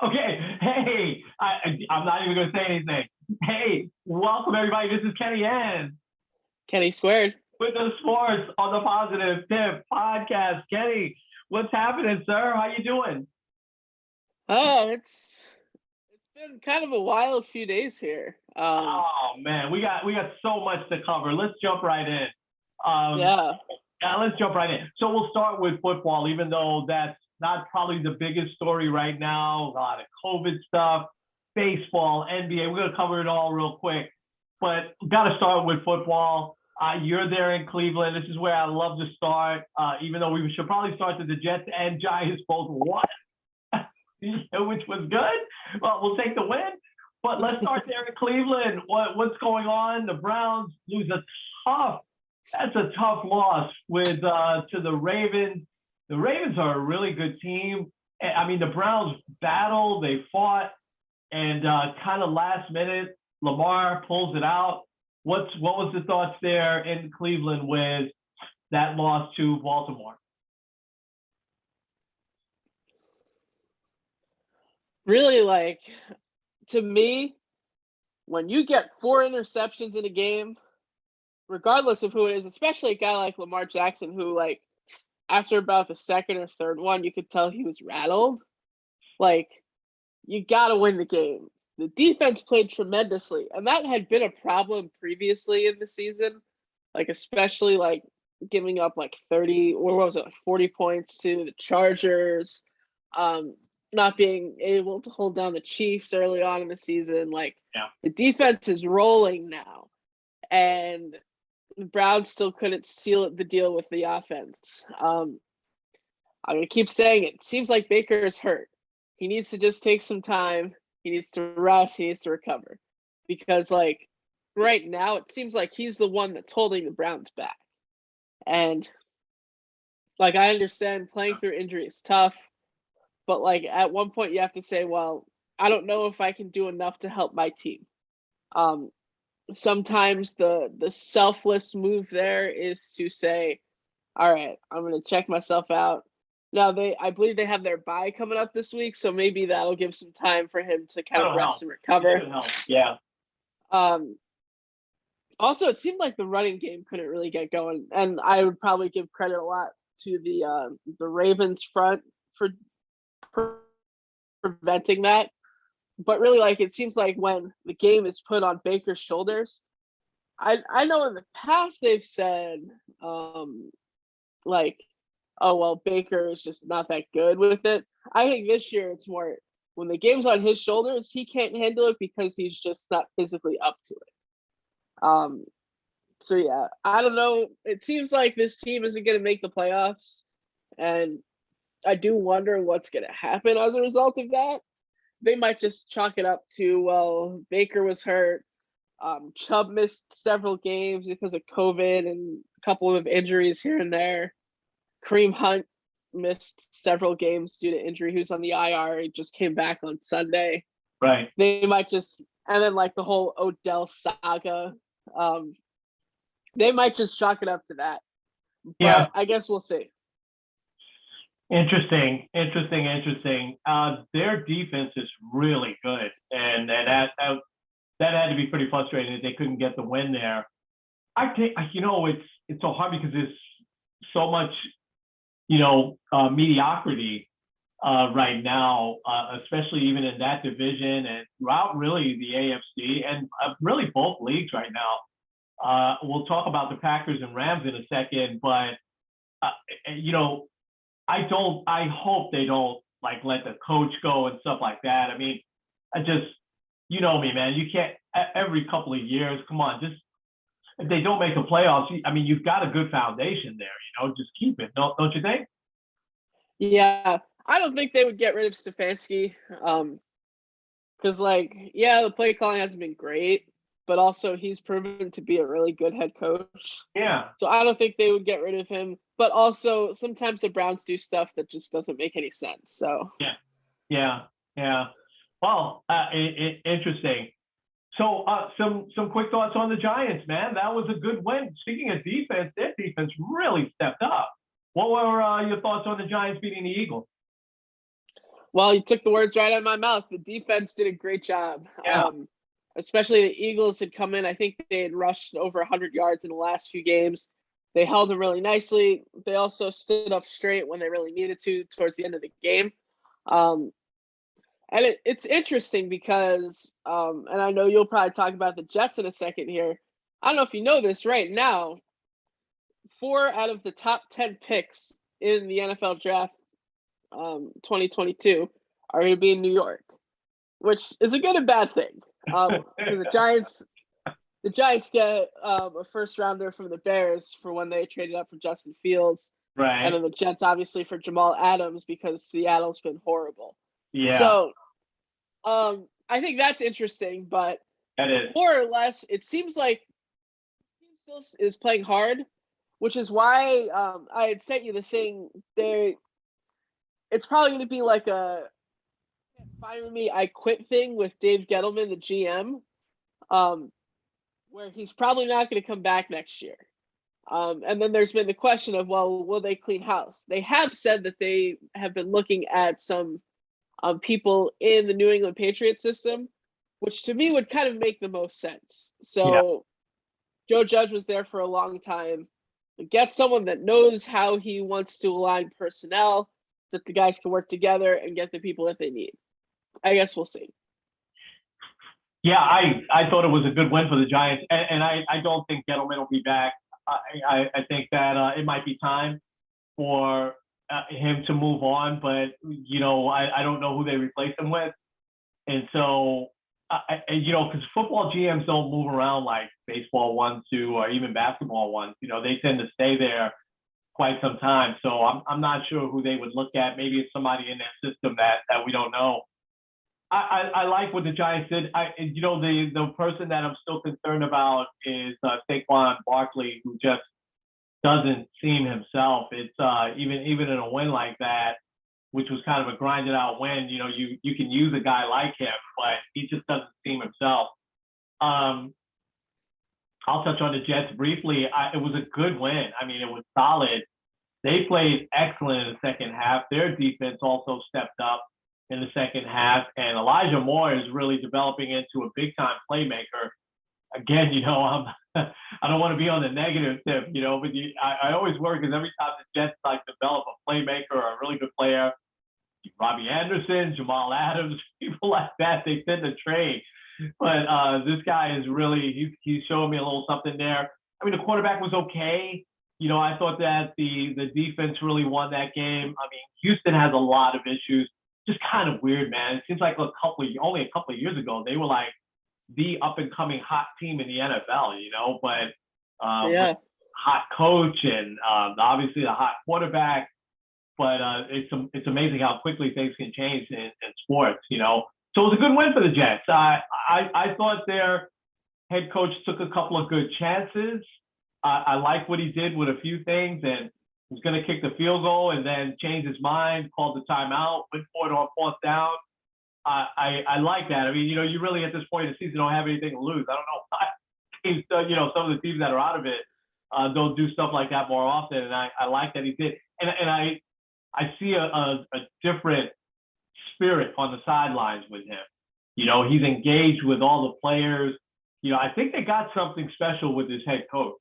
Okay. Hey, I'm not even going to say anything. Hey, welcome everybody. This is Kenny N Kenny squared. with the Sports on the Positive Tip podcast. Kenny, what's happening, sir? How you doing? Oh, it's been kind of a wild few days here. Oh man, we got so much to cover. Let's jump right in. Um, Yeah, yeah, let's jump right in. So we'll start with football, even though that's not probably the biggest story right now. A lot of COVID stuff, baseball, NBA. We're gonna cover it all real quick, but got to start with football. You're there in Cleveland. This is where I love to start. Even though we should probably start that the Jets and Giants both won, which was good. Well, we'll take the win. But let's start there in Cleveland. What's going on? The Browns lose a tough. That's a tough loss with to the Ravens. The Ravens are a really good team. I mean, the Browns battled, they fought, and kind of last minute, Lamar pulls it out. What was the thoughts there in Cleveland with that loss to Baltimore? really to me, when you get 4 interceptions in a game, regardless of who it is, especially a guy like Lamar Jackson, who after about the second or third one, you could tell he was rattled. Like, you gotta win the game. The defense played tremendously, and that had been a problem previously in the season, especially giving up 30, or what was it, 40 points to the Chargers, not being able to hold down the Chiefs early on in the season. Yeah. The defense is rolling now, and the Browns still couldn't seal the deal with the offense. I'm gonna keep saying it. It seems like Baker is hurt. He needs to just take some time. He needs to rest. He needs to recover, because right now it seems like he's the one that's holding the Browns back. And I understand playing through injury is tough, but at one point you have to say, well, I don't know if I can do enough to help my team. Sometimes the selfless move there is to say, all right, I'm going to check myself out. Now I believe they have their bye coming up this week, so maybe that'll give some time for him to kind of rest and recover. Yeah. Also, it seemed like the running game couldn't really get going, and I would probably give credit a lot to the Ravens front for preventing that. But really, it seems like when the game is put on Baker's shoulders, I know in the past they've said oh well, Baker is just not that good with it. I think this year it's more when the game's on his shoulders, he can't handle it because he's just not physically up to it. So yeah, I don't know. It seems like this team isn't going to make the playoffs, and I do wonder what's going to happen as a result of that. They might just chalk it up to, well, Baker was hurt. Chubb missed several games because of COVID and a couple of injuries here and there. Kareem Hunt missed several games due to injury. He was on the IR. He just came back on Sunday. Right. They might just, and then the whole Odell saga, they might just chalk it up to that. But Yeah. I guess we'll see. Interesting. Their defense is really good, and that had to be pretty frustrating that they couldn't get the win there. I think it's so hard because there's so much mediocrity right now, especially even in that division and throughout really the AFC and really both leagues right now. We'll talk about the Packers and Rams in a second, but I hope they don't let the coach go and stuff like that. I mean, you know me, man. You can't every couple of years. Come on, just if they don't make the playoffs, I mean, you've got a good foundation there. Just keep it. Don't you think? Yeah, I don't think they would get rid of Stefanski. Because the play calling hasn't been great, but also he's proven to be a really good head coach. Yeah. So I don't think they would get rid of him. But also sometimes the Browns do stuff that just doesn't make any sense. So yeah. Well, interesting. So some quick thoughts on the Giants, man. That was a good win. Speaking of defense, their defense really stepped up. What were your thoughts on the Giants beating the Eagles? Well, you took the words right out of my mouth. The defense did a great job. Yeah. Especially the Eagles had come in. I think they had rushed over 100 yards in the last few games. They held them really nicely. They also stood up straight when they really needed to towards the end of the game. Um, and it's interesting because, and I know you'll probably talk about the Jets in a second here. I don't know if you know this right now, 4 out of the top 10 picks in the NFL draft 2022 are going to be in New York, which is a good and bad thing. Because the Giants get a first rounder from the Bears for when they traded up for Justin Fields, and then Right. the Jets obviously for Jamal Adams because Seattle's been horrible. Yeah. So I think that's interesting, but That is. more or less, it seems like the team still is playing hard, which is why I had sent you the thing there. It's probably going to be like a "fire me, I quit" thing with Dave Gettleman, the GM, where he's probably not going to come back next year. And then there's been the question of, well, will they clean house? They have said that they have been looking at some people in the New England Patriot system, which to me would kind of make the most sense. Yeah. So Joe Judge was there for a long time. Get someone that knows how he wants to align personnel so that the guys can work together and get the people that they need. I guess we'll see. Yeah, I thought it was a good win for the Giants, and I don't think Gettleman will be back. I think that it might be time for him to move on, but I don't know who they replace him with, and so because football GMs don't move around like baseball ones do, or even basketball ones. They tend to stay there quite some time. So I'm not sure who they would look at. Maybe it's somebody in their system that we don't know. I like what the Giants did. The person that I'm still concerned about is Saquon Barkley, who just doesn't seem himself. It's even in a win like that, which was kind of a grinded out win. You can use a guy like him, but he just doesn't seem himself. Um, I'll touch on the Jets briefly. It was a good win. I mean, it was solid. They played excellent in the second half. Their defense also stepped up in the second half, and Elijah Moore is really developing into a big time playmaker. Again, I don't want to be on the negative tip, but I always worry because every time the Jets develop a playmaker or a really good player, Robbie Anderson, Jamal Adams, people like that, they tend to trade. But this guy is really he's showing me a little something there. I mean, the quarterback was okay. I thought that the defense really won that game. I mean, Houston has a lot of issues. Just kind of weird, man. It seems like only a couple of years ago they were like the up and coming hot team in the NFL, but with hot coach and obviously the hot quarterback. But it's amazing how quickly things can change in sports, So it was a good win for the Jets. I thought their head coach took a couple of good chances. I like what he did with a few things, and was going to kick the field goal and then change his mind, called the timeout, went for it on fourth down. I like that. I mean, you really at this point in the season don't have anything to lose. I don't know why teams, some of the teams that are out of it don't do stuff like that more often, and I like that he did. And I see a different spirit on the sidelines with him. He's engaged with all the players. I think they got something special with his head coach.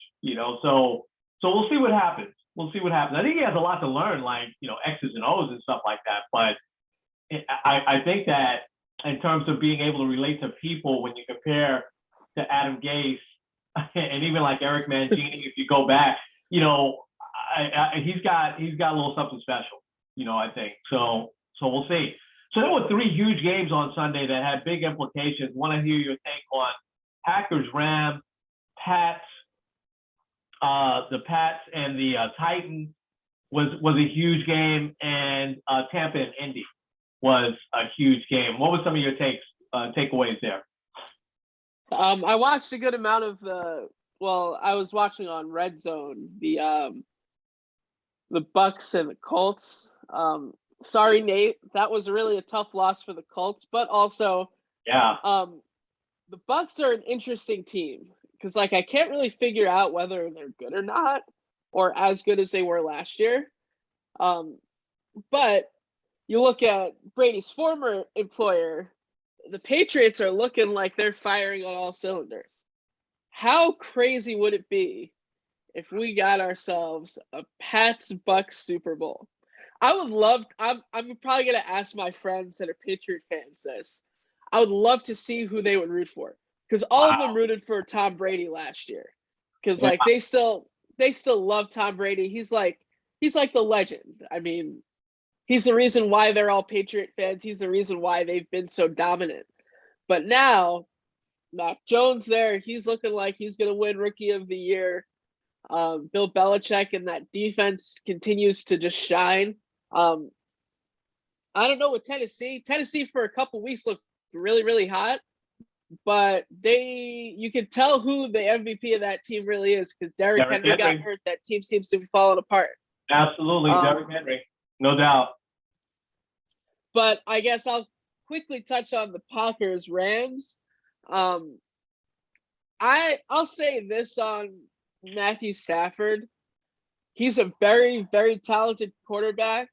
So we'll see what happens. We'll see what happens. I think he has a lot to learn, like X's and O's and stuff like that. But I think that in terms of being able to relate to people, when you compare to Adam Gase and even like Eric Mangini, if you go back, he's got a little something special. I think so. So we'll see. So there were 3 huge games on Sunday that had big implications. Want to hear your take on Packers, Rams, Pats, the Pats and the Titans was a huge game, and Tampa and Indy was a huge game. What were some of your takeaways there? I watched a good amount of I was watching on Red Zone the Bucks and the Colts. Sorry, Nate, that was really a tough loss for the Colts, but also the Bucks are an interesting team because I can't really figure out whether they're good or not, or as good as they were last year. But you look at Brady's former employer, the Patriots are looking like they're firing on all cylinders. How crazy would it be if we got ourselves a Pats Bucks Super Bowl? I would love. I'm probably gonna ask my friends that are Patriot fans this. I would love to see who they would root for, because all of them Wow. rooted for Tom Brady last year, because Yeah. like they still love Tom Brady. He's like the legend. I mean, he's the reason why they're all Patriot fans. He's the reason why they've been so dominant. But now, Mac Jones there, he's looking like he's gonna win Rookie of the Year. Bill Belichick and that defense continues to just shine. Um, I don't know with Tennessee. Tennessee for a couple weeks looked really, really hot, but you can tell who the MVP of that team really is, because Derrick Derrick Henry got Henry. hurt. That team seems to be falling apart. Absolutely. Um, Derrick Henry. No doubt. but I guess I'll quickly touch on the Packers Rams. Um, I'll say this on Matthew Stafford. He's a very, very talented quarterback,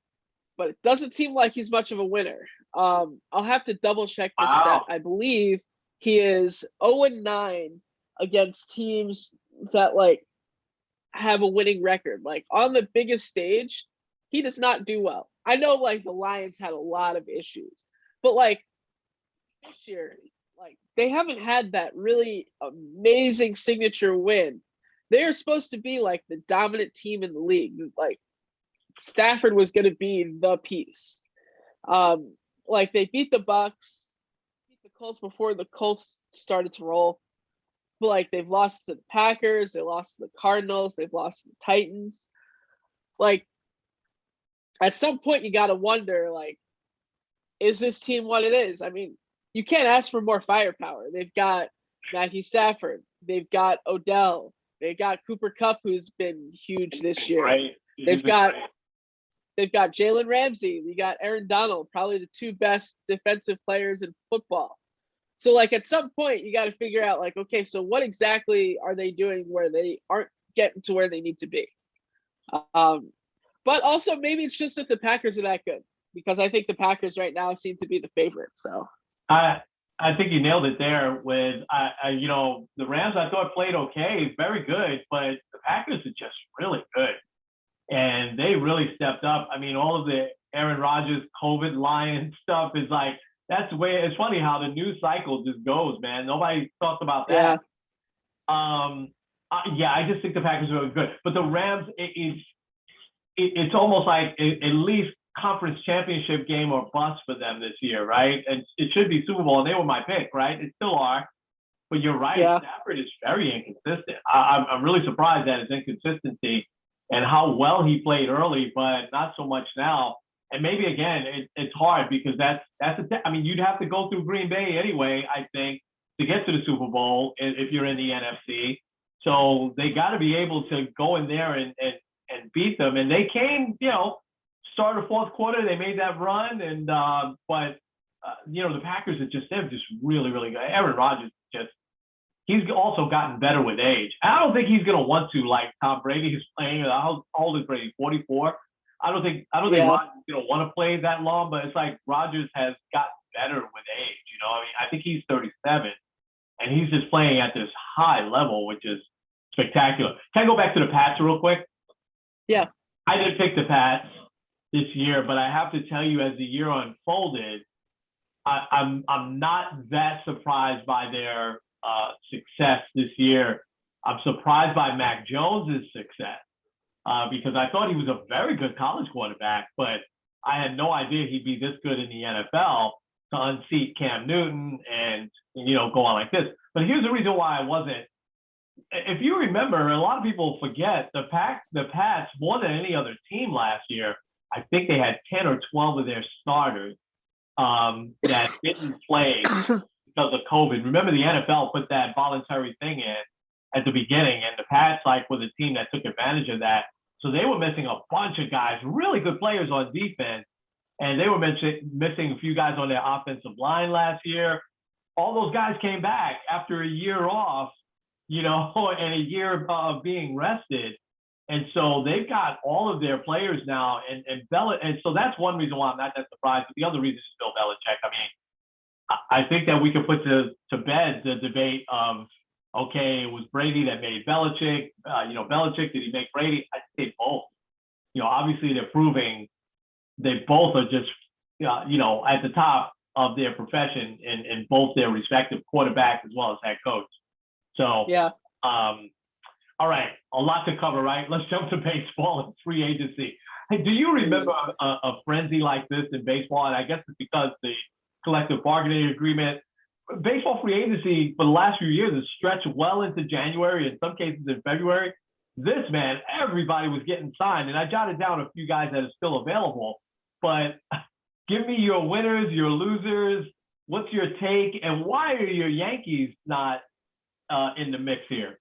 but it doesn't seem like he's much of a winner. I'll have to double check this stat. Wow. I believe he is 0-9 against teams that like have a winning record. Like on the biggest stage, he does not do well. I know like the Lions had a lot of issues, but like this year, like they haven't had that really amazing signature win. They are supposed to be like the dominant team in the league. Like Stafford was going to be the piece. Like they beat the Bucks, beat the Colts before the Colts started to roll. But like they've lost to the Packers, they lost to the Cardinals, they've lost to the Titans. Like at some point you got to wonder, like, is this team what it is? I mean, you can't ask for more firepower. They've got Matthew Stafford, they've got Odell, they've got Cooper Kupp, who's been huge this year. Right. They've got Jalen Ramsey. We got Aaron Donald, probably the two best defensive players in football. So, like, at some point, you got to figure out, like, okay, so what exactly are they doing where they aren't getting to where they need to be? But also, maybe it's just that the Packers are that good, because I think the Packers right now seem to be the favorites. So, I I think you nailed it there with the Rams. I thought played okay, very good, but the Packers are just really good, and they really stepped up. I mean, all of the Aaron Rodgers COVID Lions stuff is like that's the way. It's funny how the news cycle just goes, man. Nobody talks about yeah, that. Yeah, I just think the Packers are really good, but the Rams, it's almost like at least conference championship game or bust for them this year, right? And it should be Super Bowl, and they were my pick, right? It still are. But you're right, yeah, Stafford is very inconsistent. I'm really surprised at his inconsistency and how well he played early, but not so much now. And maybe again, it's hard because I mean, you'd have to go through Green Bay anyway, I think, to get to the Super Bowl if you're in the NFC. So they got to be able to go in there and beat them. And they came, start of fourth quarter, they made that run. And but the Packers they're just really, really good. Aaron Rodgers he's also gotten better with age. I don't think he's gonna want to like Tom Brady who's playing. How old is Brady? 44. I don't think yeah, Rodgers is gonna want to play that long, but it's like Rodgers has gotten better with age. I mean, I think he's 37 and he's just playing at this high level, which is spectacular. Can I go back to the Pats real quick? yeah, I didn't pick the Pats this year, but I have to tell you, as the year unfolded, I'm not that surprised by their success this year. I'm surprised by Mac Jones's success because I thought he was a very good college quarterback, but I had no idea he'd be this good in the NFL to unseat Cam Newton and go on like this. But here's the reason why I wasn't. If you remember, a lot of people forget the Pats more than any other team last year. I think they had 10 or 12 of their starters that didn't play because of COVID. Remember, the NFL put that voluntary thing in at the beginning, and the Pats were the team that took advantage of that. So they were missing a bunch of guys, really good players on defense, and they were missing a few guys on their offensive line last year. All those guys came back after a year off, and a year of being rested. And so they've got all of their players now, and so that's one reason why I'm not that surprised. But the other reason is Bill Belichick. I mean, I think that we could put to bed the debate of, okay, it was Brady that made Belichick. Belichick, did he make Brady? I say both. Obviously they're proving they both are just, at the top of their profession in both their respective quarterback as well as head coach. So, yeah. All right, a lot to cover, right? Let's jump to baseball and free agency. Hey, do you remember a frenzy like this in baseball? And I guess it's because the collective bargaining agreement, baseball free agency for the last few years has stretched well into January, in some cases in February. This, man, everybody was getting signed. And I jotted down a few guys that are still available. But give me your winners, your losers. What's your take? And why are your Yankees not in the mix here?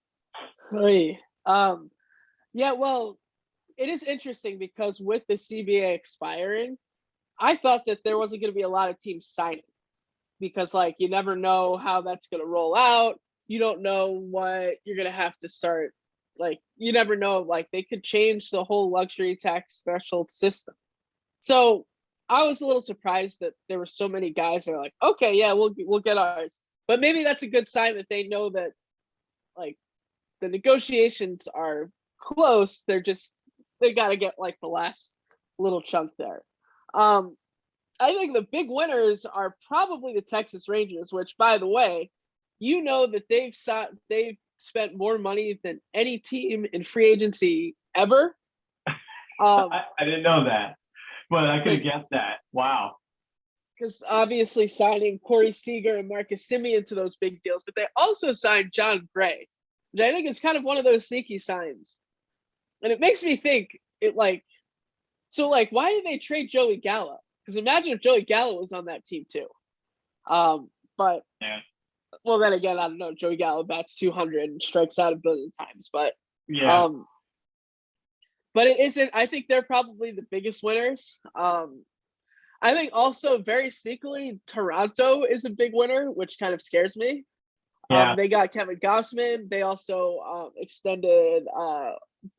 Hey, yeah, well, it is interesting because with the CBA expiring, I thought that there wasn't going to be a lot of teams signing because, like, you never know how that's going to roll out. You don't know what you're going to have to start. Like, you never know. Like, they could change the whole luxury tax threshold system. So I was a little surprised that there were so many guys that are like, okay, yeah, we'll get ours. But maybe that's a good sign that they know that, like, the negotiations are close. They got to get like the last little chunk there. I think the big winners are probably the Texas Rangers, which, by the way, that they've spent more money than any team in free agency ever. I didn't know that, but I could have guessed that. Wow. Because obviously signing Corey Seager and Marcus Semien to those big deals, but they also signed John Gray, which I think is kind of one of those sneaky signs. And it makes me think, why did they trade Joey Gallo? Because imagine if Joey Gallo was on that team too. But yeah. Well, then again, I don't know. Joey Gallo bats 200 and strikes out a billion times, but yeah. But it isn't. I think they're probably the biggest winners. I think also very sneakily, Toronto is a big winner, which kind of scares me. Yeah. They got Kevin Gausman. They also extended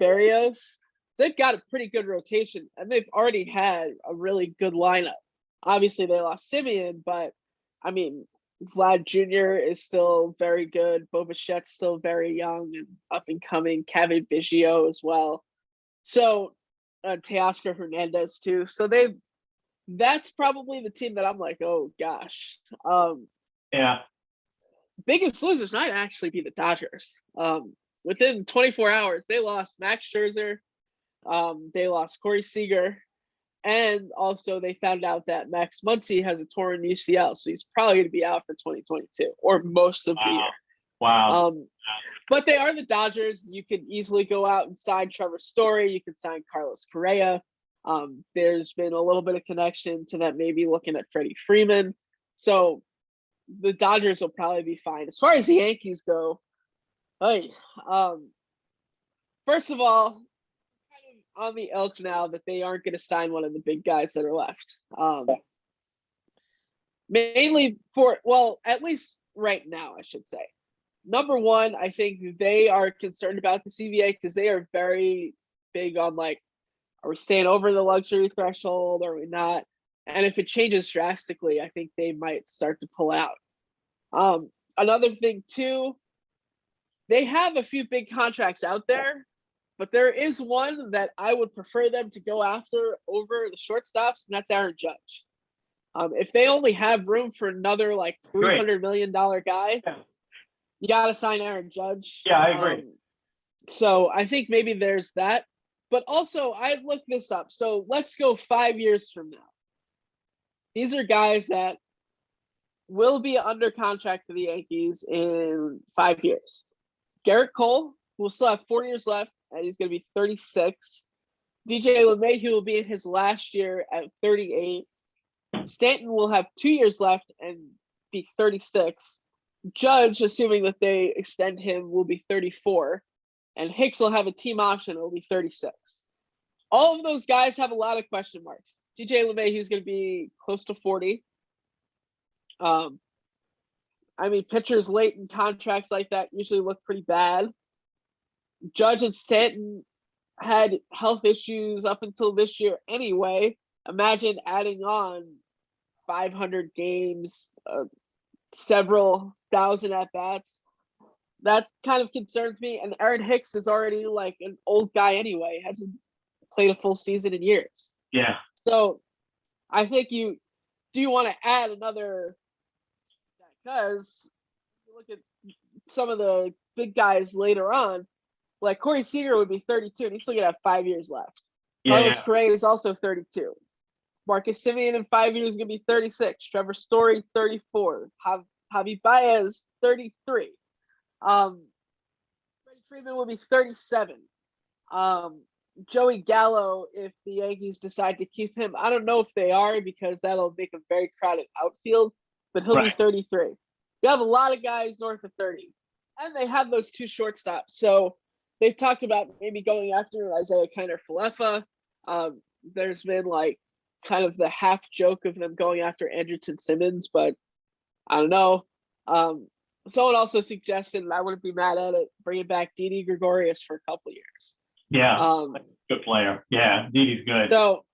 Barrios. They've got a pretty good rotation, and they've already had a really good lineup. Obviously, they lost Semien, but I mean, Vlad Jr. is still very good. Bo Bichette's still very young and up and coming. Kevin Biggio as well. So Teoscar Hernandez too. So that's probably the team that I'm like, oh gosh. Yeah. Biggest losers might actually be the Dodgers. Within 24 hours, they lost Max Scherzer. They lost Corey Seager. And also they found out that Max Muncy has a torn UCL. So he's probably going to be out for 2022 or most of the year. Wow. But they are the Dodgers. You could easily go out and sign Trevor Story. You could sign Carlos Correa. There's been a little bit of connection to that, maybe looking at Freddie Freeman. So the Dodgers will probably be fine. As far as the Yankees go, first of all, kind of on the elk now that they aren't going to sign one of the big guys that are left. Mainly at least right now, I should say. Number one, I think they are concerned about the CBA because they are very big on like, are we staying over the luxury threshold? Are we not? And if it changes drastically, I think they might start to pull out. Another thing too, they have a few big contracts out there, but there is one that I would prefer them to go after over the shortstops, and that's Aaron Judge. If they only have room for another like $300 million guy, you got to sign Aaron Judge. Yeah, I agree. So I think maybe there's that. But also, I looked this up. So let's go 5 years from now. These are guys that will be under contract for the Yankees in 5 years. Garrett Cole will still have 4 years left, and he's going to be 36. DJ LeMahieu will be in his last year at 38. Stanton will have 2 years left and be 36. Judge, assuming that they extend him, will be 34. And Hicks will have a team option. It will be 36. All of those guys have a lot of question marks. DJ LeMahieu is going to be close to 40. Pitchers late in contracts like that usually look pretty bad. Judge and Stanton, had health issues up until this year anyway. Imagine adding on 500 games, several thousand at bats. That kind of concerns me. And Aaron Hicks is already like an old guy anyway, hasn't played a full season in years. Yeah. So I think you want to add another, because you look at some of the big guys later on, like Corey Seager would be 32 and he's still gonna have 5 years left. Carlos Correa is also 32. Marcus Semien in 5 years is gonna be 36. Trevor Story 34. Javi Baez 33. Freddie Freeman will be 37. Joey Gallo, if the Yankees decide to keep him, I don't know if they are, because that'll make a very crowded outfield, but he'll be 33. You have a lot of guys north of 30, and they have those two shortstops. So they've talked about maybe going after Isaiah Kiner Falefa. There's been like kind of the half joke of them going after Andrelton Simmons, but I don't know. Someone also suggested, and I wouldn't be mad at it, bringing back Didi Gregorius for a couple years. Yeah, good player. Yeah, Didi's good. So,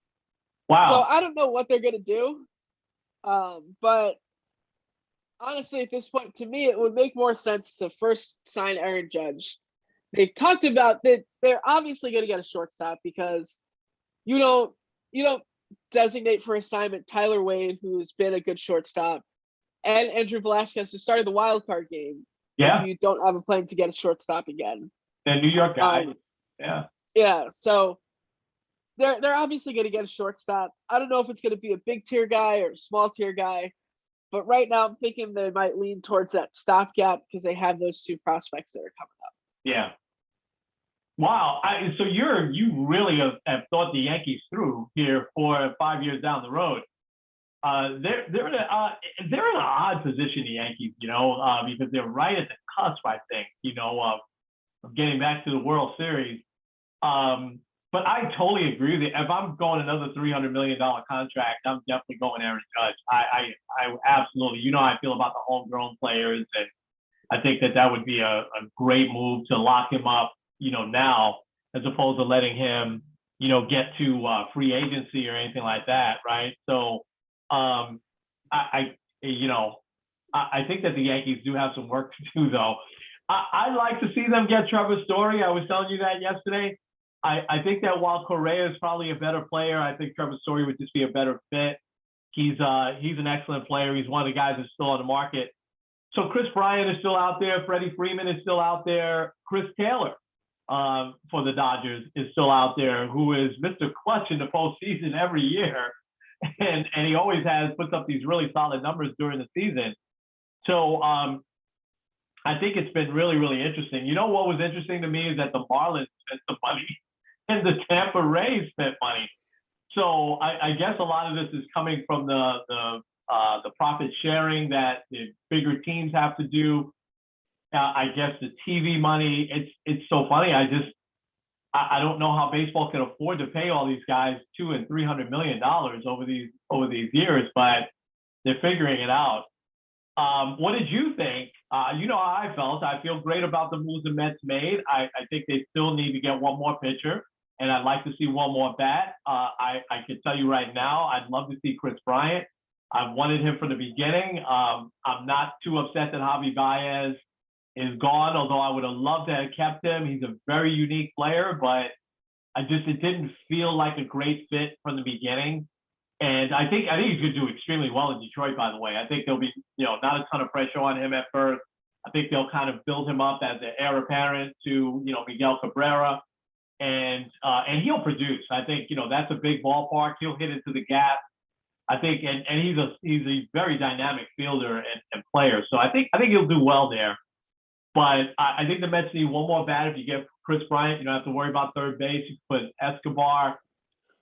wow. So I don't know what they're gonna do, but honestly, at this point, to me, it would make more sense to first sign Aaron Judge. They've talked about that they're obviously going to get a shortstop, because you don't designate for assignment Tyler Wade, who's been a good shortstop, and Andrew Velasquez, who started the wild card game. Yeah. If you don't have a plan to get a shortstop again. The New York guy. Yeah. Yeah. So they're obviously going to get a shortstop. I don't know if it's going to be a big tier guy or a small tier guy, but right now I'm thinking they might lean towards that stopgap because they have those two prospects that are coming up. Yeah. Wow. So you really have thought the Yankees through here for 5 years down the road. They're in an odd position, the Yankees, because they're right at the cusp, I think, of getting back to the World Series. But I totally agree with you. If I'm going another $300 million contract, I'm definitely going Aaron Judge. I absolutely, how I feel about the homegrown players, and I think that would be a great move to lock him up, now, as opposed to letting him, get to free agency or anything like that, right? So, I think that the Yankees do have some work to do, though. I'd like to see them get Trevor Story. I was telling you that yesterday. I think that while Correa is probably a better player, I think Trevor Story would just be a better fit. He's an excellent player. He's one of the guys that's still on the market. So Chris Bryant is still out there. Freddie Freeman is still out there. Chris Taylor for the Dodgers is still out there, who is Mr. Clutch in the postseason every year. And he always puts up these really solid numbers during the season. So I think it's been really, really interesting. What was interesting to me is that the Marlins spent the money and the Tampa Rays spent money. So I guess a lot of this is coming from the profit sharing that the bigger teams have to do. I guess the TV money. It's so funny. I don't know how baseball can afford to pay all these guys $200 and $300 million over these years, but they're figuring it out. What did you think? You know how I felt. I feel great about the moves the Mets made. I think they still need to get one more pitcher, and I'd like to see one more bat. I can tell you right now, I'd love to see Chris Bryant. I've wanted him from the beginning. I'm not too upset that Javi Baez is gone, although I would have loved to have kept him. He's a very unique player, but it didn't feel like a great fit from the beginning. And I think he's going to do extremely well in Detroit, by the way. I think there'll be, not a ton of pressure on him at first. I think they'll kind of build him up as the heir apparent to, Miguel Cabrera. And he'll produce. I think, that's a big ballpark. He'll hit into the gap. I think, and he's a very dynamic fielder and player. So I think he'll do well there. But I think the Mets need one more bat. If you get Chris Bryant, you don't have to worry about third base. You can put Escobar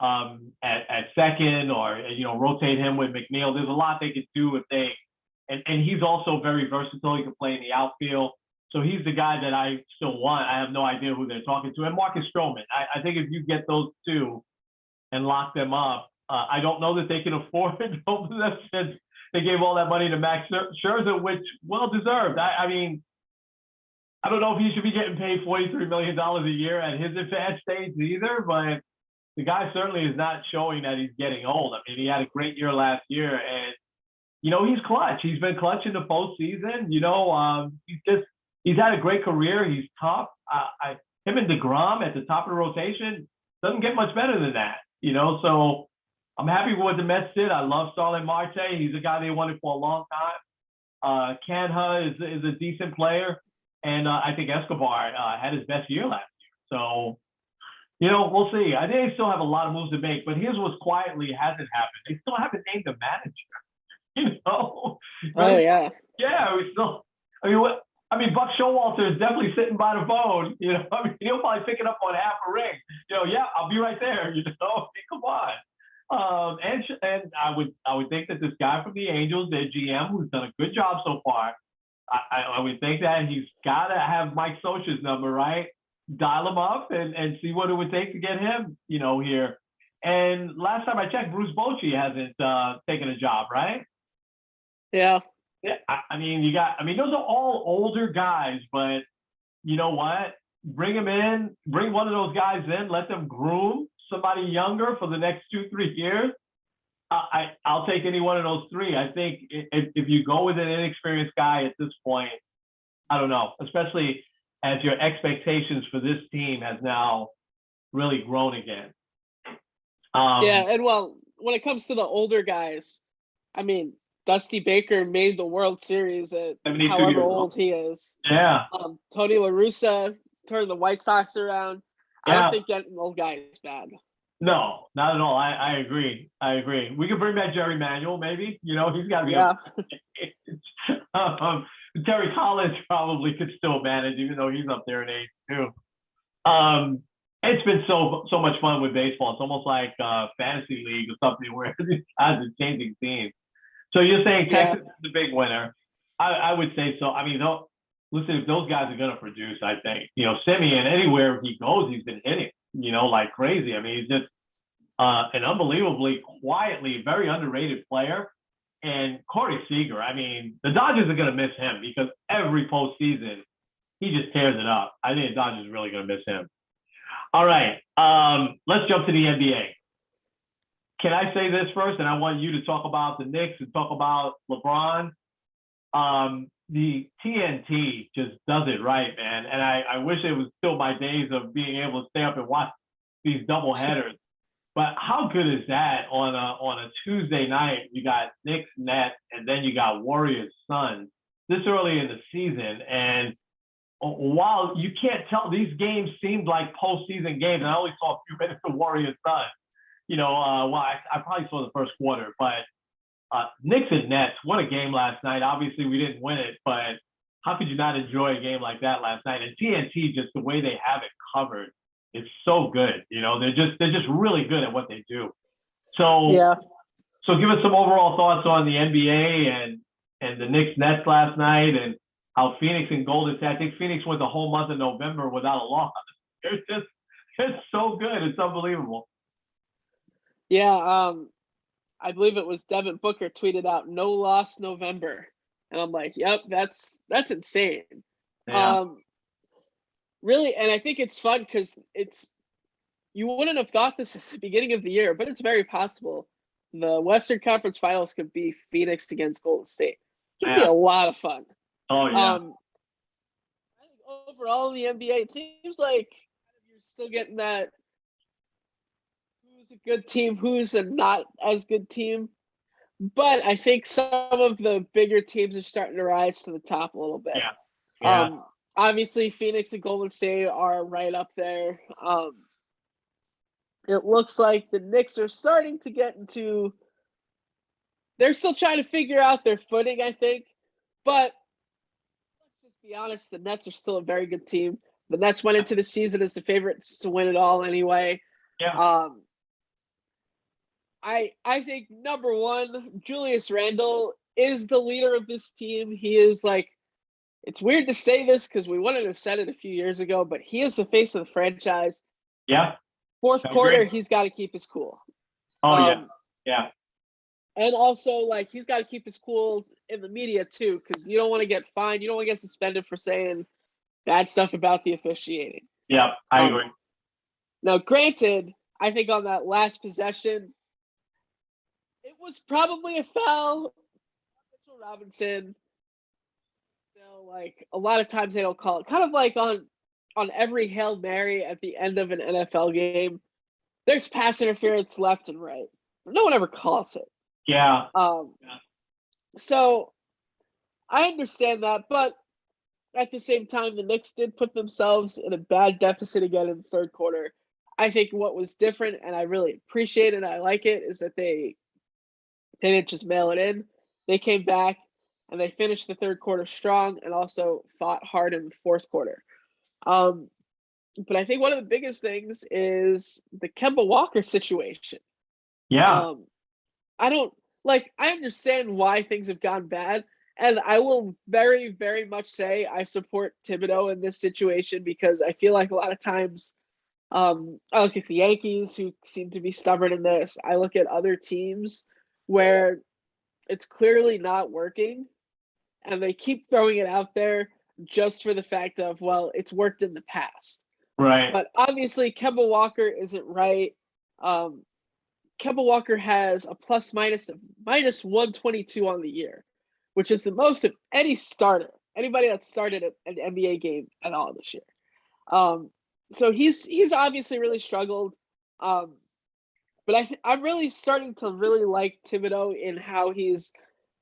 at second, or rotate him with McNeil. There's a lot they could do if they, and he's also very versatile. He can play in the outfield, so he's the guy that I still want. I have no idea who they're talking to. And Marcus Stroman. I think if you get those two and lock them up, I don't know that they can afford it. Since they gave all that money to Max Scherzer, which well deserved. I mean, I don't know if he should be getting paid $43 million a year at his advanced stage either, but the guy certainly is not showing that he's getting old. I mean, he had a great year last year, and he's clutch. He's been clutch in the postseason. He's had a great career. He's tough. Him and DeGrom at the top of the rotation doesn't get much better than that. So I'm happy with what the Mets did. I love Starlin Marte. He's a guy they wanted for a long time. Canha is a decent player, and I think Escobar had his best year last year. So we'll see. I think they still have a lot of moves to make, but here's what's quietly hasn't happened. They still haven't named a manager. Oh Right? yeah. Yeah, we still. Buck Showalter is definitely sitting by the phone. He'll probably pick it up on half a ring. Yeah, I'll be right there. Come on. And I would think that this guy from the Angels, their GM, who's done a good job so far, I would think that he's got to have Mike Scioscia's number, right? Dial him up and see what it would take to get him, here. And last time I checked, Bruce Bochy hasn't taken a job, right? Yeah. Yeah, those are all older guys, but you know what? Bring them in, bring one of those guys in, let them groom somebody younger for the next 2-3 years. I'll take any one of those three. I think if you go with an inexperienced guy at this point, I don't know, especially as your expectations for this team has now really grown again. Yeah, and when it comes to the older guys, Dusty Baker made the World Series at however old he is. Yeah. Tony La Russa turned the White Sox around. Yeah. I don't think getting an old guy is bad. No, not at all. I agree. We could bring back Jerry Manuel, maybe. He's got to be. Yeah. Terry Collins probably could still manage, even though he's up there in age too. It's been so much fun with baseball. It's almost like fantasy league or something where these guys are changing teams. So you're saying Texas is the big winner? I would say so. Listen, if those guys are going to produce, I think Simeon, anywhere he goes, he's been hitting. Like crazy. He's just an unbelievably quietly very underrated player. And Corey Seager, the Dodgers are going to miss him because every postseason he just tears it up. I think the Dodgers are really going to miss him. All right, let's jump to the NBA. Can I say this first? And I want you to talk about the Knicks and talk about LeBron. The TNT just does it right, man. And I wish it was still my days of being able to stay up and watch these double headers. But how good is that on a Tuesday night? You got Knicks, Nets, and then you got Warriors, Suns this early in the season. And while you can't tell, these games seemed like postseason games. And I only saw a few minutes of Warriors, Suns. I probably saw the first quarter, but Knicks and Nets, what a game last night. Obviously, we didn't win it, but how could you not enjoy a game like that last night? And TNT, just the way they have it covered, it's so good. They're just really good at what they do. So yeah. So give us some overall thoughts on the NBA and the Knicks Nets last night and how Phoenix and Golden State. I think Phoenix went the whole month of November without a loss. It's so good. It's unbelievable. Yeah, I believe it was Devin Booker tweeted out "No loss November," and I'm like, "Yep, that's insane." Yeah. Really, and I think it's fun because you wouldn't have thought this at the beginning of the year, but it's very possible the Western Conference Finals could be Phoenix against Golden State. It could be a lot of fun. Oh yeah. I think overall in the NBA, it seems like you're still getting that. Who's a good team, who's a not as good team. But I think some of the bigger teams are starting to rise to the top a little bit. Yeah. Obviously, Phoenix and Golden State are right up there. It looks like the Knicks are starting to get into – they're still trying to figure out their footing, I think. But let's just be honest, the Nets are still a very good team. The Nets went into the season as the favorites to win it all anyway. Yeah. I think number one, Julius Randle is the leader of this team. He is it's weird to say this because we wouldn't have said it a few years ago, but he is the face of the franchise. Yeah. Fourth quarter, he's got to keep his cool. Oh, yeah. And also, he's got to keep his cool in the media, too, because you don't want to get fined. You don't want to get suspended for saying bad stuff about the officiating. Yeah, I agree. Now, granted, I think on that last possession, it was probably a foul. Mitchell Robinson, still, like, a lot of times they don't call it. Kind of like on every Hail Mary at the end of an NFL game, there's pass interference left and right. But no one ever calls it. Yeah. So I understand that, but at the same time, the Knicks did put themselves in a bad deficit again in the third quarter. I think what was different, and I really appreciate it, and I like it, is that they didn't just mail it in. They came back and they finished the third quarter strong and also fought hard in the fourth quarter. But I think one of the biggest things is the Kemba Walker situation. Yeah. I understand why things have gone bad. And I will very, very much say I support Thibodeau in this situation because I feel like a lot of times I look at the Yankees who seem to be stubborn in this. I look at other teams where it's clearly not working and they keep throwing it out there just for the fact of, well, it's worked in the past. Right. But obviously Kemba Walker isn't right. Kemba Walker has a plus minus of minus 122 on the year, which is the most of any starter, anybody that started an NBA game at all this year. So he's obviously really struggled. But I'm really starting to really like Thibodeau in how he's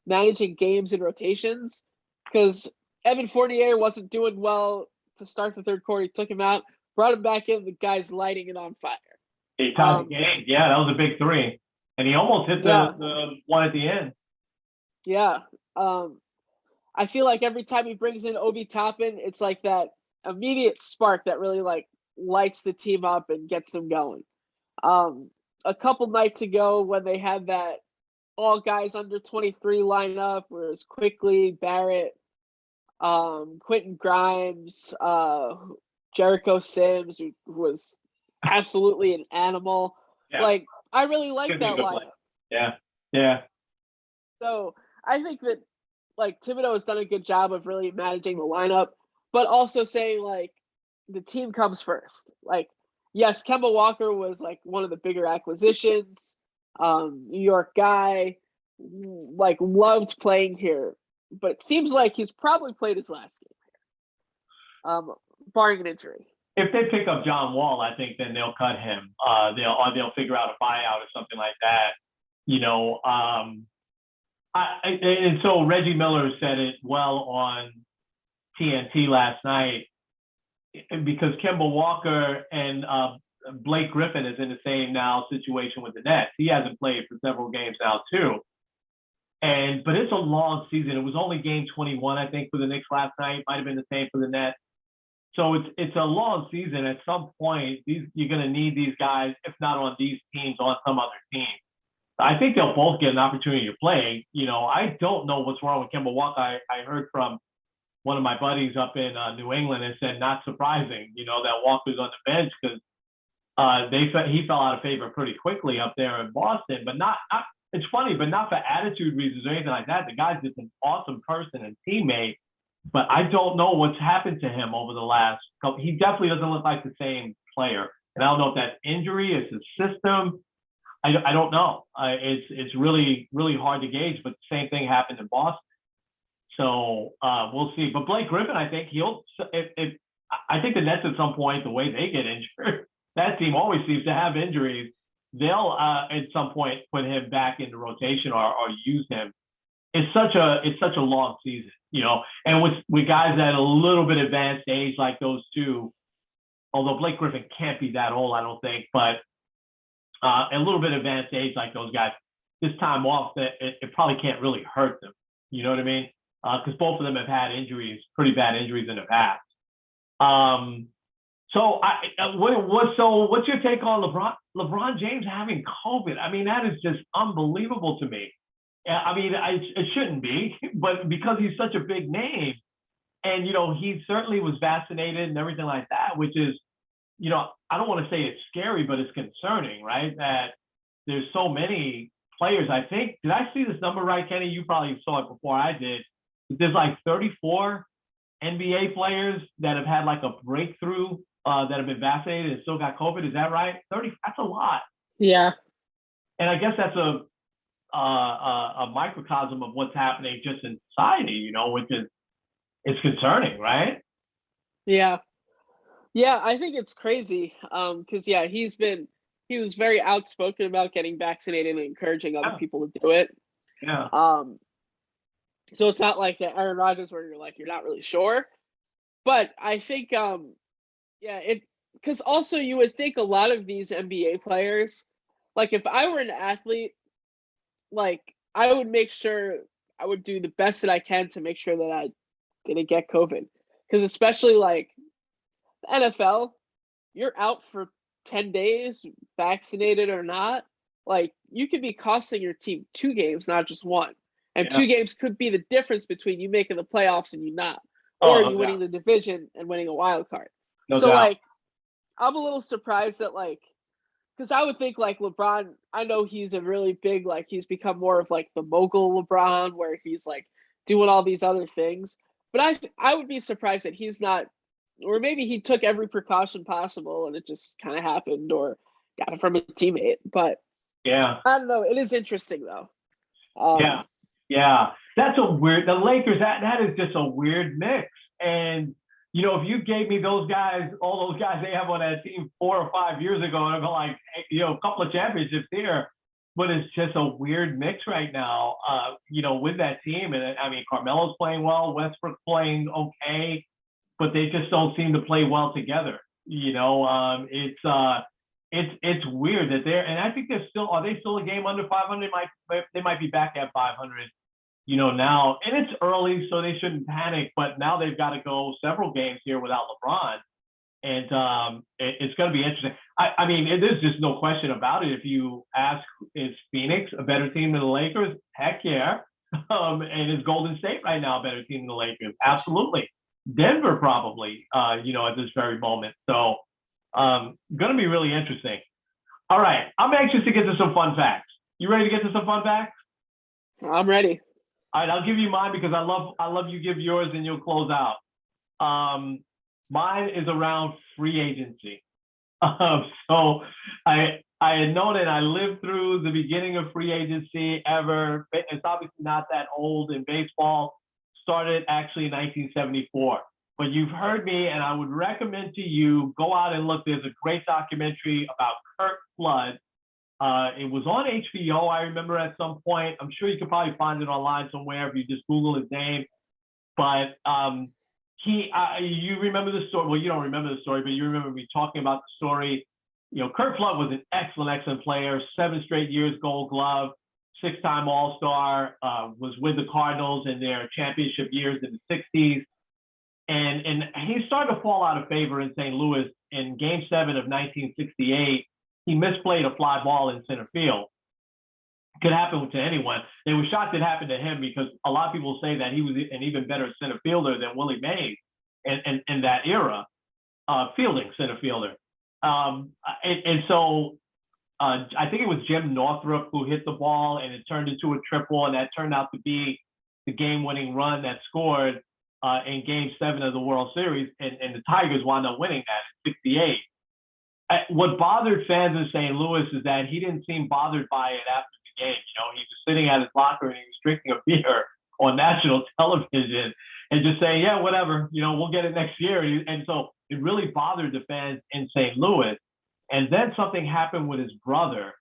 managing games and rotations, because Evan Fournier wasn't doing well to start the third quarter. He took him out, brought him back in. The guy's lighting it on fire. He tied the game. Yeah, that was a big three. And he almost hit the one at the end. Yeah. I feel like every time he brings in Obi Toppin, it's like that immediate spark that really like lights the team up and gets them going. A couple nights ago when they had that all guys under 23 lineup, where it was Quickly, Barrett, Quentin Grimes, Jericho Sims, who was absolutely an animal. Yeah. Like, I really like that lineup. Yeah. So I think that like Thibodeau has done a good job of really managing the lineup, but also saying like the team comes first. Like, yes, Kemba Walker was like one of the bigger acquisitions. New York guy, like loved playing here, but it seems like he's probably played his last game here, barring an injury. If they pick up John Wall, I think then they'll cut him. They'll figure out a buyout or something like that. You know, and so Reggie Miller said it well on TNT last night, because Kemba Walker and Blake Griffin is in the same now situation with the Nets. He hasn't played for several games now too. But it's a long season. It was only game 21, I think, for the Knicks last night. Might have been the same for the Nets. So it's a long season. At some point, you're going to need these guys, if not on these teams, on some other team. I think they'll both get an opportunity to play. You know, I don't know what's wrong with Kemba Walker. I heard from one of my buddies up in New England and said, not surprising, you know, that Walker's on the bench because he fell out of favor pretty quickly up there in Boston. But not it's funny, but not for attitude reasons or anything like that. The guy's just an awesome person and teammate. But I don't know what's happened to him over the last couple. He definitely doesn't look like the same player. And I don't know if that's injury, it's his system. I don't know. It's really, really hard to gauge, but the same thing happened in Boston. So we'll see. But Blake Griffin, I think I think the Nets at some point, the way they get injured, that team always seems to have injuries. They'll at some point put him back into rotation or use him. It's such a long season, you know. And with guys at a little bit advanced age like those two, although Blake Griffin can't be that old, I don't think, but a little bit advanced age like those guys, this time off, it probably can't really hurt them. You know what I mean? Because both of them have had injuries, pretty bad injuries in the past. So what's your take on LeBron James having COVID? I mean, that is just unbelievable to me. I mean, it shouldn't be, but because he's such a big name, and you know, he certainly was vaccinated and everything like that, which is, you know, I don't want to say it's scary, but it's concerning, right? That there's so many players. I think, did I see this number right, Kenny? You probably saw it before I did. There's like 34 NBA players that have had like a breakthrough that have been vaccinated and still got COVID. Is that right? 30. That's a lot. Yeah. And I guess that's a microcosm of what's happening just in society, you know, which is it's concerning, right? Yeah. Yeah, I think it's crazy. Because yeah, he was very outspoken about getting vaccinated and encouraging other Yeah. people to do it. Yeah. So it's not like Aaron Rodgers where you're not really sure. But I think yeah, it because also you would think a lot of these NBA players, like if I were an athlete, like I would make sure I would do the best that I can to make sure that I didn't get COVID. Because especially like the NFL, you're out for 10 days, vaccinated or not. Like you could be costing your team 2 games, not just one. And Yeah. 2 games could be the difference between you making the playoffs and you not, Oh, or no you doubt. winning the division and winning a wild card. No So doubt. like I'm a little surprised that like because I would think like LeBron, I know he's a really big, like he's become more of like the mogul LeBron where he's like doing all these other things. But I would be surprised that he's not, or maybe he took every precaution possible and it just kind of happened or got it from a teammate. But Yeah. I don't know. It is interesting though. Yeah. Yeah. That's a weird, the Lakers, that is just a weird mix. And, you know, if you gave me those guys, all those guys they have on that team 4 or 5 years ago, and I'd be like, hey, you know, a couple of championships here, but it's just a weird mix right now, you know, with that team. And I mean, Carmelo's playing well, Westbrook playing okay, but they just don't seem to play well together. You know, it's weird that they're, and I think they're still, are they still a game under 500? They might be back at 500, you know, now, and it's early, so they shouldn't panic. But now they've got to go several games here without LeBron, and it's going to be interesting. I mean, there's just no question about it. If you ask, is Phoenix a better team than the Lakers? Heck yeah. And is Golden State right now a better team than the Lakers? Absolutely. Denver probably, you know, at this very moment. So, going to be really interesting. All right, I'm anxious to get to some fun facts. You ready to get to some fun facts? I'm ready. All right, I'll give you mine because I love you give yours and you'll close out. Mine is around free agency. So I had known it. I lived through the beginning of free agency ever. It's obviously not that old in baseball. Started actually in 1974. But you've heard me, and I would recommend to you go out and look. There's a great documentary about Kurt Flood. It was on HBO, I remember at some point. I'm sure you could probably find it online somewhere if you just Google his name. But you remember the story. Well, you don't remember the story, but you remember me talking about the story. You know, Kurt Flood was an excellent player. 7 straight years Gold Glove, 6-time All-Star. Was with the Cardinals in their championship years in the '60s, and he started to fall out of favor in St. Louis in Game 7 of 1968. He misplayed a fly ball in center field. Could happen to anyone. They were shocked it happened to him because a lot of people say that he was an even better center fielder than Willie Mays in that era, fielding center fielder. And so I think it was Jim Northrup who hit the ball and it turned into a triple, and that turned out to be the game-winning run that scored in Game 7 of the World Series, and the Tigers wound up winning that in '68. What bothered fans in St. Louis is that he didn't seem bothered by it after the game. You know, he was sitting at his locker and he was drinking a beer on national television and just saying, yeah, whatever, you know, we'll get it next year. And so it really bothered the fans in St. Louis. And then something happened with his brother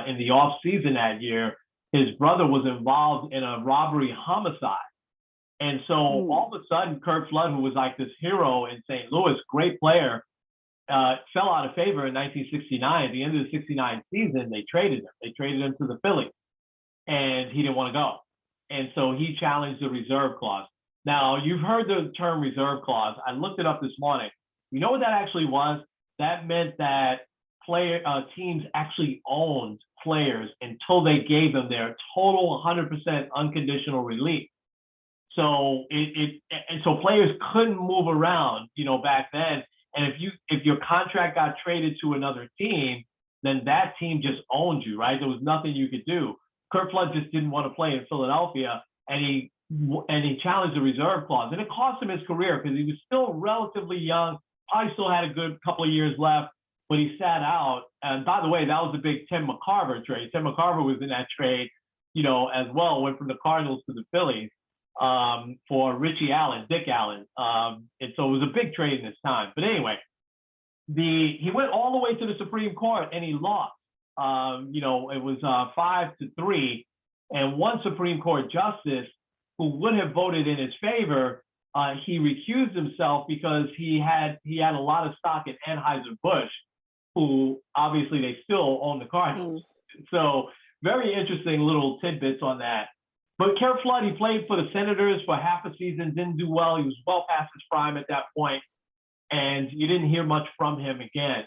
in the off season that year. His brother was involved in a robbery homicide. And so all of a sudden, Kurt Flood, who was like this hero in St. Louis, great player, fell out of favor in 1969. At the end of the '69 season, they traded him. They traded him to the Phillies, and he didn't want to go. And so he challenged the reserve clause. Now, you've heard the term reserve clause. I looked it up this morning. You know what that actually was? That meant that teams actually owned players until they gave them their total 100% unconditional release. So so players couldn't move around, you know, back then. And if your contract got traded to another team, then that team just owned you, right? There was nothing you could do. Kurt Flood just didn't want to play in Philadelphia, and he and he challenged the reserve clause, and it cost him his career because he was still relatively young, probably still had a good couple of years left, but he sat out. And by the way, that was a big Tim McCarver trade. Tim McCarver was in that trade, as well, went from the Cardinals to the Phillies for Richie Allen, Dick Allen. And so it was a big trade in his time. But anyway, he went all the way to the Supreme Court and he lost. It was 5-3, and one Supreme Court justice who would have voted in his favor, he recused himself because he had a lot of stock in Anheuser-Busch, who obviously they still own the Cardinals. So very interesting little tidbits on that. But Kerr Flood, he played for the Senators for half a season, didn't do well. He was well past his prime at that point, and you didn't hear much from him again.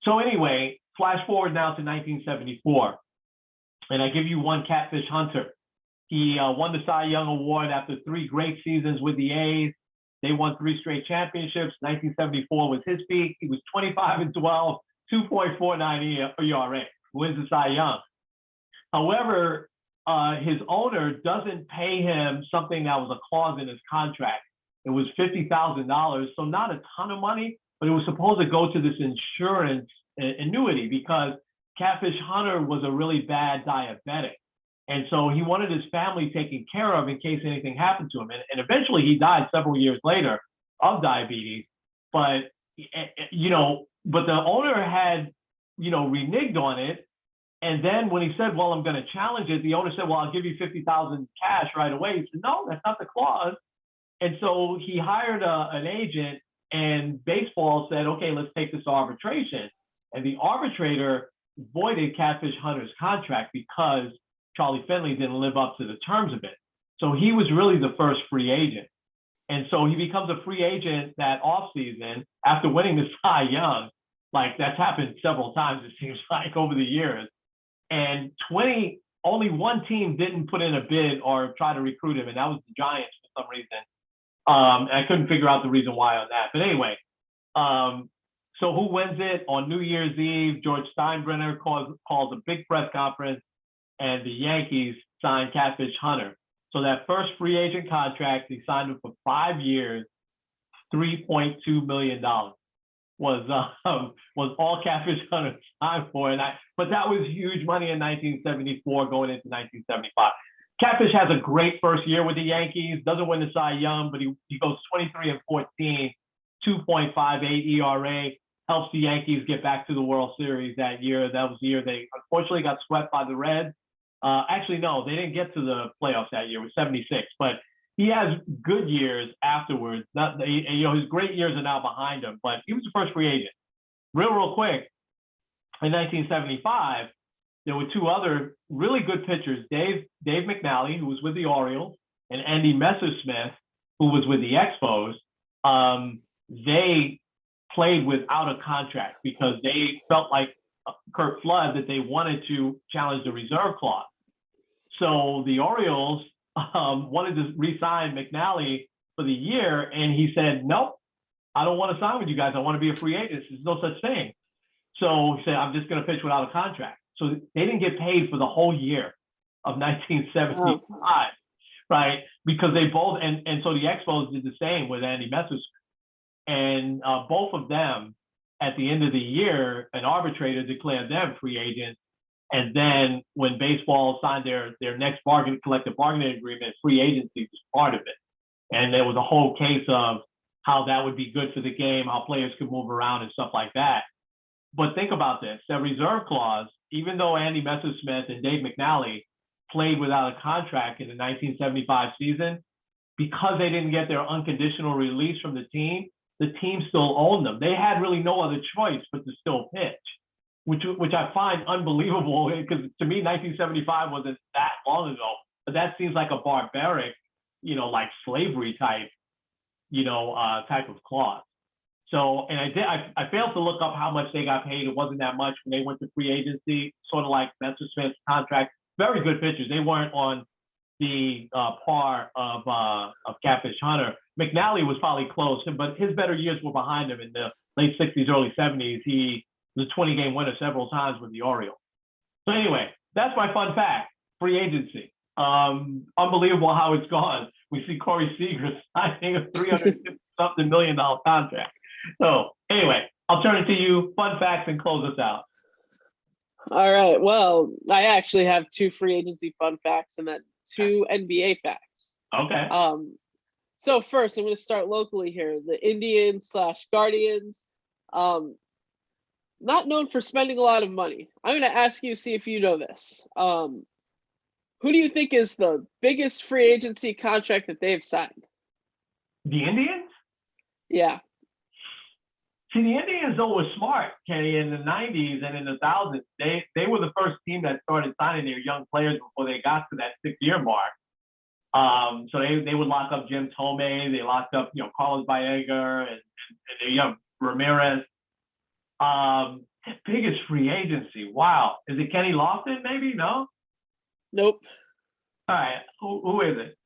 So anyway, flash forward now to 1974, and I give you one Catfish Hunter. He won the Cy Young Award after 3 great seasons with the A's. They won 3 straight championships. 1974 was his peak. He was 25-12, 2.49 ERA, wins the Cy Young. However, his owner doesn't pay him something that was a clause in his contract. It was $50,000, so not a ton of money, but it was supposed to go to this insurance annuity because Catfish Hunter was a really bad diabetic. And so he wanted his family taken care of in case anything happened to him. And eventually he died several years later of diabetes. But, but the owner had, reneged on it. And then when he said, well, I'm going to challenge it, the owner said, well, I'll give you $50,000 cash right away. He said, no, that's not the clause. And so he hired an agent, and baseball said, okay, let's take this to arbitration. And the arbitrator voided Catfish Hunter's contract because Charlie Finley didn't live up to the terms of it. So he was really the first free agent. And so he becomes a free agent that offseason after winning the Cy Young. Like, that's happened several times, it seems like, over the years. And only one team didn't put in a bid or try to recruit him, and that was the Giants for some reason. And I couldn't figure out the reason why on that. But anyway, so who wins it? On New Year's Eve, George Steinbrenner calls a big press conference, and the Yankees signed Catfish Hunter. So that first free agent contract, he signed him for 5 years, $3.2 million was all Catfish Hunter signed for. But that was huge money in 1974 going into 1975. Catfish has a great first year with the Yankees, doesn't win the Cy Young, but he goes 23-14, 2.58 ERA, helps the Yankees get back to the World Series that year. That was the year they unfortunately got swept by the Reds. Actually, no, they didn't get to the playoffs that year. It was 76, but he has good years afterwards. His great years are now behind him, but he was the first free agent. Real quick, in 1975, there were 2 other really good pitchers, Dave McNally, who was with the Orioles, and Andy Messersmith, who was with the Expos. They played without a contract because they felt like Curt Flood that they wanted to challenge the reserve clause. So the Orioles wanted to re-sign McNally for the year, and he said, nope, I don't want to sign with you guys. I want to be a free agent. There's no such thing. So he said, I'm just going to pitch without a contract. So they didn't get paid for the whole year of 1975, right? Because they both, and so the Expos did the same with Andy Messersmith. And both of them, at the end of the year, an arbitrator declared them free agents. And then when baseball signed their next collective bargaining agreement, free agency was part of it. And there was a whole case of how that would be good for the game, how players could move around and stuff like that. But think about this, that reserve clause, even though Andy Messersmith and Dave McNally played without a contract in the 1975 season, because they didn't get their unconditional release from the team still owned them. They had really no other choice but to still pitch, which I find unbelievable, because to me, 1975 wasn't that long ago, but that seems like a barbaric, like slavery type, type of clause. So, and I failed to look up how much they got paid. It wasn't that much when they went to free agency, sort of like Messersmith's contract. Very good pitchers. They weren't on the par of Catfish Hunter. McNally was probably close, but his better years were behind him in the late 60s, early 70s. He was a 20-game winner several times with the Orioles. So anyway, that's my fun fact, free agency. Unbelievable how it's gone. We see Corey Seager signing a $350-something million contract. So anyway, I'll turn it to you. Fun facts and close us out. All right. Well, I actually have 2 free agency fun facts and then 2 NBA facts. Okay. So first, I'm going to start locally here. The Indians/Guardians, not known for spending a lot of money. I'm going to ask you, see if you know this. Who do you think is the biggest free agency contract that they've signed? The Indians? Yeah. See, the Indians, though, were smart, Kenny, in the 90s and in the 2000s. They were the first team that started signing their young players before they got to that 6-year mark. So they would lock up Jim Tomei. They locked up, Carlos Baerga and their young Ramirez. Biggest free agency. Wow. Is it Kenny Lofton, maybe? No? Nope. All right. Who is it?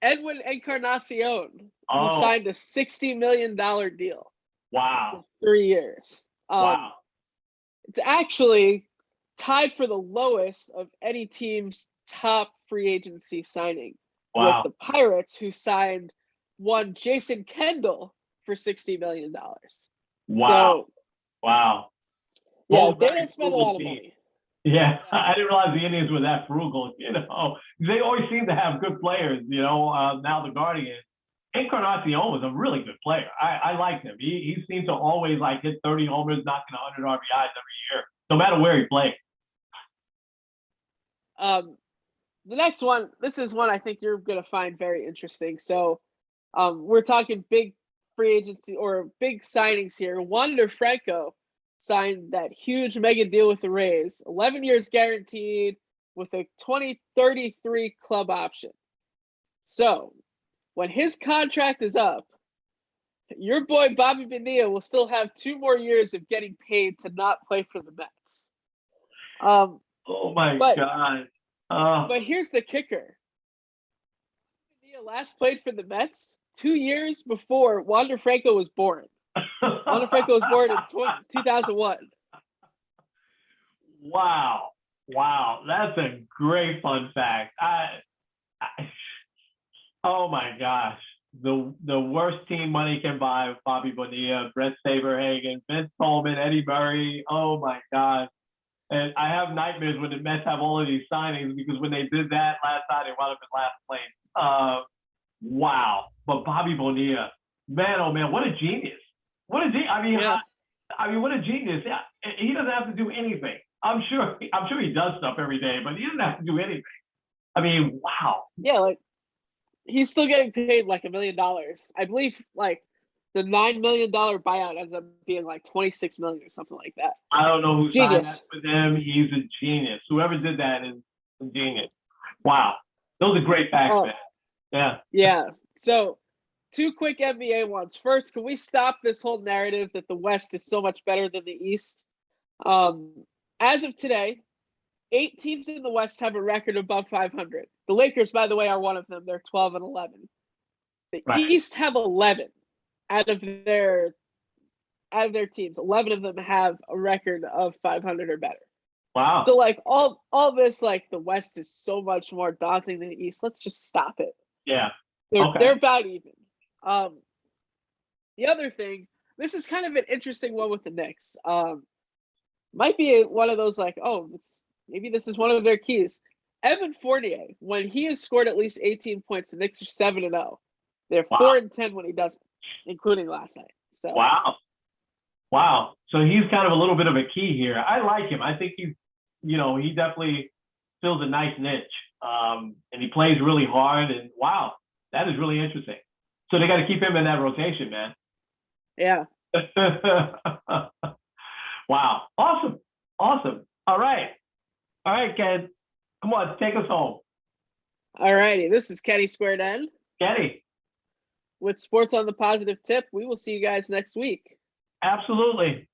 Edwin Encarnacion, who signed a $60 million deal. Wow. For 3 years. Wow. It's actually tied for the lowest of any team's top free agency signing. Wow. With the Pirates, who signed one Jason Kendall for $60 million. Wow. So, wow. Yeah, they don't spend a lot of money. Yeah, I didn't realize the Indians were that frugal. They always seem to have good players. Now the Guardians. Encarnacion was a really good player. I liked him. He seemed to always hit 30 homers, knocking 100 RBIs every year, no matter where he played. The next one, this is one I think you're going to find very interesting. So, we're talking big free agency or big signings here. Wander Franco signed that huge mega deal with the Rays, 11 years guaranteed with a 2033 club option. So, when his contract is up, your boy Bobby Bonilla will still have 2 more years of getting paid to not play for the Mets. Oh my God. But here's the kicker. Bonilla last played for the Mets 2 years before Wander Franco was born. Wander Franco was born in 2001. Wow. That's a great fun fact. Oh my gosh. The worst team money can buy, Bobby Bonilla, Brett Saberhagen, Vince Coleman, Eddie Murray. Oh my God. And I have nightmares when the Mets have all of these signings, because when they did that last night, they wound up in last place. Wow. But Bobby Bonilla, man, oh man, what a genius. What a genius. What a genius. Yeah. He doesn't have to do anything. I'm sure he does stuff every day, but he doesn't have to do anything. Wow. Yeah, he's still getting paid $1 million. I believe the $9 million buyout ends up being $26 million or something like that. I don't know who signed that with him. He's a genius. Whoever did that is a genius. Wow. Those are great facts, man. Yeah. Yeah. So 2 quick NBA ones. First, can we stop this whole narrative that the West is so much better than the East? As of today, 8 teams in the West have a record above 500. The Lakers, by the way, are one of them. They're 12-11. The East have 11 out of their teams. 11 of them have a record of 500 or better. Wow. So all this, the West is so much more daunting than the East. Let's just stop it. Yeah. They're about even. The other thing, this is kind of an interesting one with the Knicks. Might be one of those maybe this is one of their keys. Evan Fournier, when he has scored at least 18 points, the Knicks are 7-0. They're 4-10 when he doesn't, including last night. So Wow. So he's kind of a little bit of a key here. I like him. I think he's, he definitely fills a nice niche. And he plays really hard. And wow, that is really interesting. So they got to keep him in that rotation, man. Yeah. Wow. Awesome. All right, Ken. Come on, take us home. All righty. This is Kenny Squared N. Kenny. With Sports on the Positive Tip. We will see you guys next week. Absolutely.